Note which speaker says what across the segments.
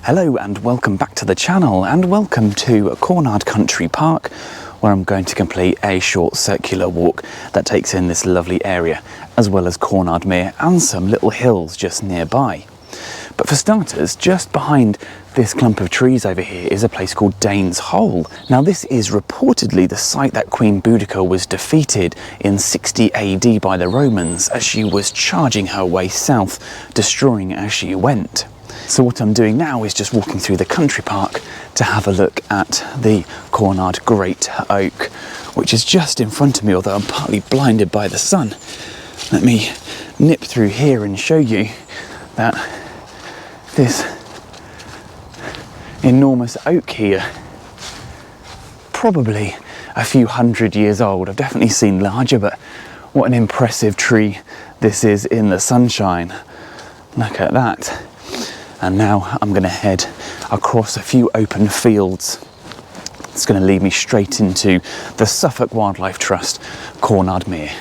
Speaker 1: Hello and welcome back to the channel, and welcome to Cornard Country Park, where I'm going to complete a short circular walk that takes in this lovely area, as well as Cornard Mere and some little hills just nearby. But for starters, just behind this clump of trees over here is a place called Dane's Hole. Now this is reportedly the site that Queen Boudicca was defeated in 60 AD by the Romans as she was charging her way south, destroying as she went. So what I'm doing now is just walking through the country park to have a look at the Cornard Great Oak, which is just in front of me, although I'm partly blinded by the sun. Let me nip through here and show you that this enormous oak here, probably a few hundred years old. I've definitely seen larger, but what an impressive tree this is in the sunshine. Look at that. And now I'm going to head across a few open fields. It's going to lead me straight into the Suffolk Wildlife Trust, Cornard Mere.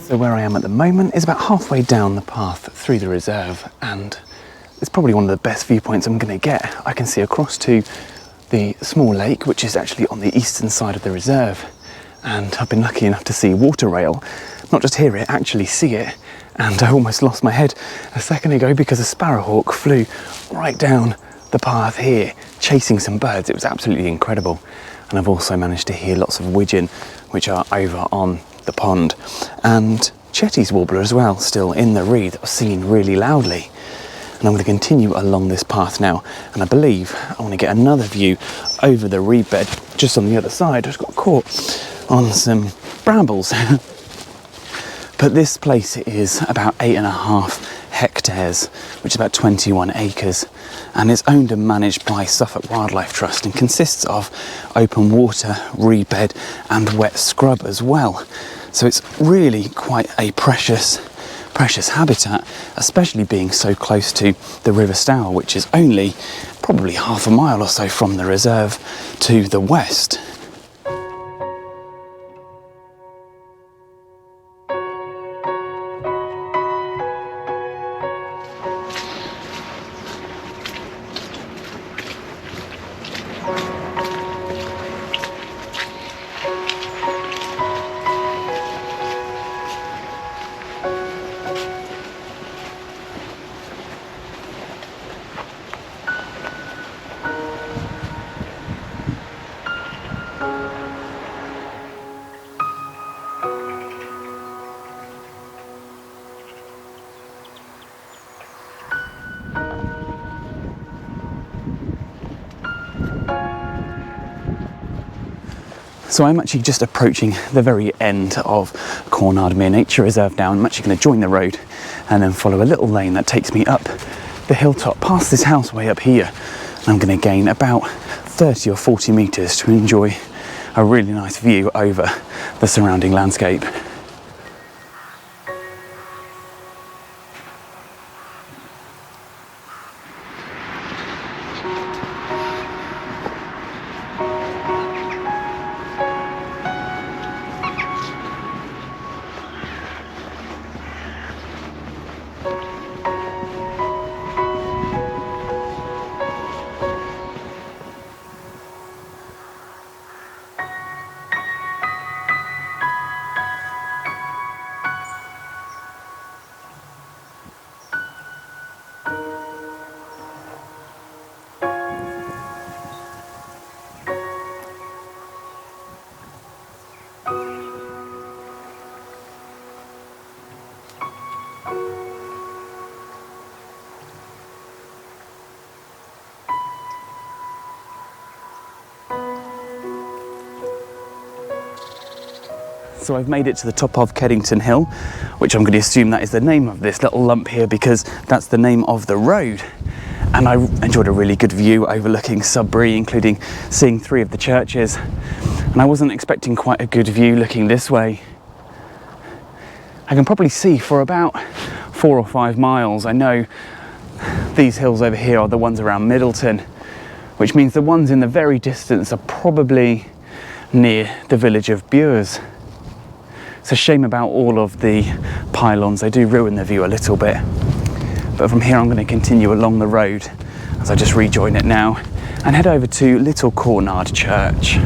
Speaker 1: So where I am at the moment is about halfway down the path through the reserve, and it's probably one of the best viewpoints I'm going to get. I can see across to the small lake, which is actually on the eastern side of the reserve, and I've been lucky enough to see water rail, not just hear it, actually see it. And I almost lost my head a second ago because a sparrowhawk flew right down the path here, chasing some birds. It was absolutely incredible. And I've also managed to hear lots of widgeon, which are over on the pond, and Chetty's warbler as well, still in the reed, that was singing really loudly. And I'm going to continue along this path now, and I believe I want to get another view over the reed bed just on the other side. I just got caught on some brambles. But this place is about 8.5 hectares, which is about 21 acres, and it's owned and managed by Suffolk Wildlife Trust and consists of open water, reed bed and wet scrub as well. So it's really quite a precious habitat, especially being so close to the River Stour, which is only probably half a mile or so from the reserve to the west. So I'm actually just approaching the very end of Cornard Mere Nature Reserve now. I'm actually going to join the road and then follow a little lane that takes me up the hilltop past this house way up here. And I'm going to gain about 30 or 40 metres to enjoy a really nice view over the surrounding landscape. So I've made it to the top of Keddington Hill, which I'm going to assume that is the name of this little lump here because that's the name of the road. And I enjoyed a really good view overlooking Sudbury, including seeing 3 of the churches. And I wasn't expecting quite a good view looking this way. I can probably see for about 4 or 5 miles. I know these hills over here are the ones around Middleton, which means the ones in the very distance are probably near the village of Beghaus. It's a shame about all of the pylons, they do ruin the view a little bit. But from here I'm going to continue along the road as I just rejoin it now and head over to Little Cornard Church.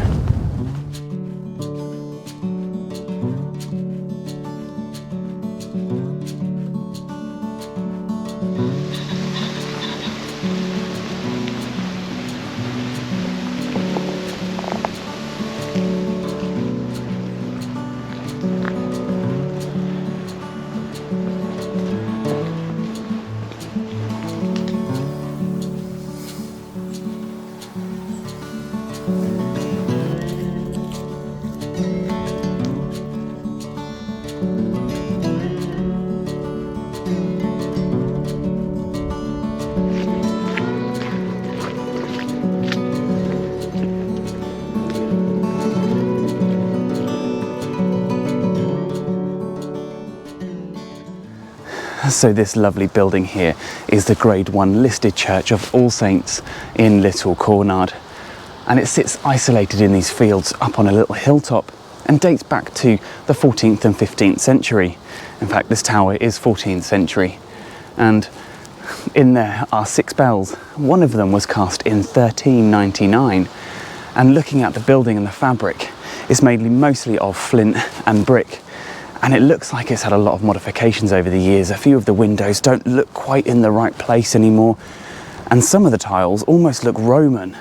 Speaker 1: So this lovely building here is the Grade 1 listed Church of All Saints in Little Cornard, and it sits isolated in these fields up on a little hilltop and dates back to the 14th and 15th century. In fact, this tower is 14th century, and in there are 6 bells. One of them was cast in 1399, and looking at the building and the fabric, it's made mostly of flint and brick. And it looks like it's had a lot of modifications over the years. A few of the windows don't look quite in the right place anymore, and some of the tiles almost look Roman.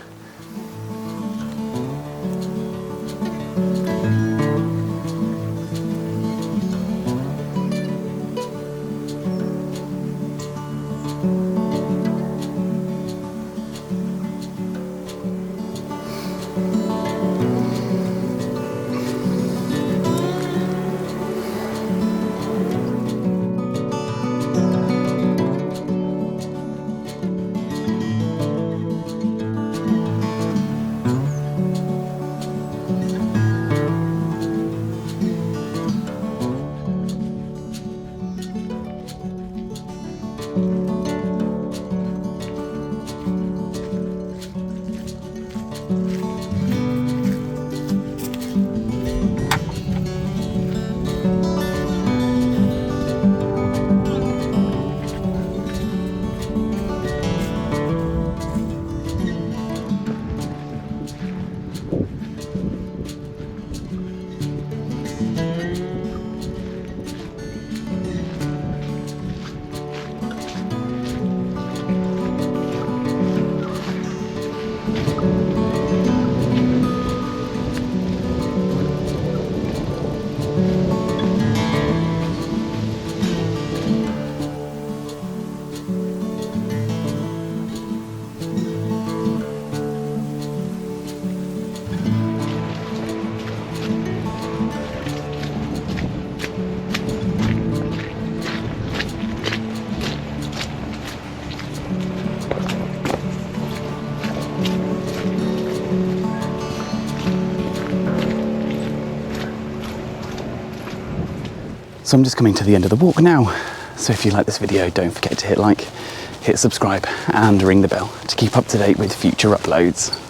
Speaker 1: So I'm just coming to the end of the walk now. So if you like this video, don't forget to hit like, hit subscribe and ring the bell to keep up to date with future uploads.